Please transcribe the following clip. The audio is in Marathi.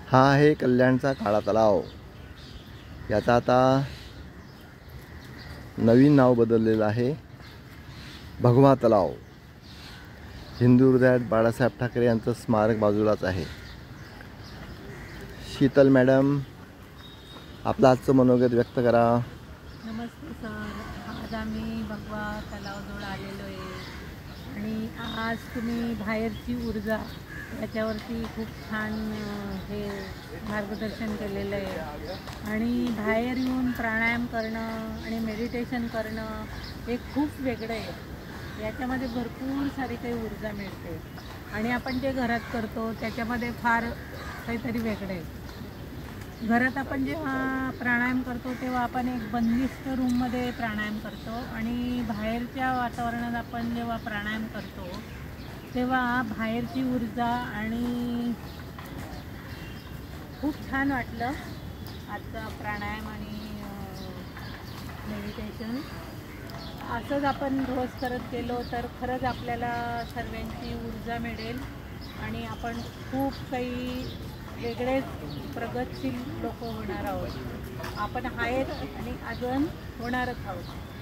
हा आहे कल्याणचा काळा तलाव। याचा आता नवीन नाव बदललेलं आहे, भगवा तलाव। हिंदू हृदयात बाळासाहेब ठाकरे यांचं स्मारक बाजूलाच आहे। शीतल मॅडम, आपलं आजचं मनोगत व्यक्त करा। नमस्ते सर, आज आम्ही भगवा तलावजवळ आलेलो आहे आणि आज तुम्ही बाहेरची ऊर्जा याच्यावरती खूप छान हे मार्गदर्शन केलेलं आहे आणि बाहेर येऊन प्राणायाम करणं आणि मेडिटेशन करणं हे खूप वेगळं आहे। याच्यामध्ये भरपूर सारी काही ऊर्जा मिळते आणि आपण जे घरात करतो त्याच्यामध्ये फार काहीतरी वेगळं आहे। घरात आपण जेव्हा प्राणायाम करतो तेव्हा आपण एक बंदिस्त रूममध्ये प्राणायाम करतो आणि बाहेरच्या वातावरणात आपण जेव्हा प्राणायाम करतो तेव्हा बाहेरची ऊर्जा आणि खूप छान वाटलं आजचा प्राणायाम आणि मेडिटेशन। असंच आपण रोज करत गेलो तर खरंच आपल्याला सर्वांची ऊर्जा मिळेल आणि आपण खूप काही वेगळेच प्रगतशील लोक होणार आहोत। आपण आहेत आणि अजून होणारच आहोत।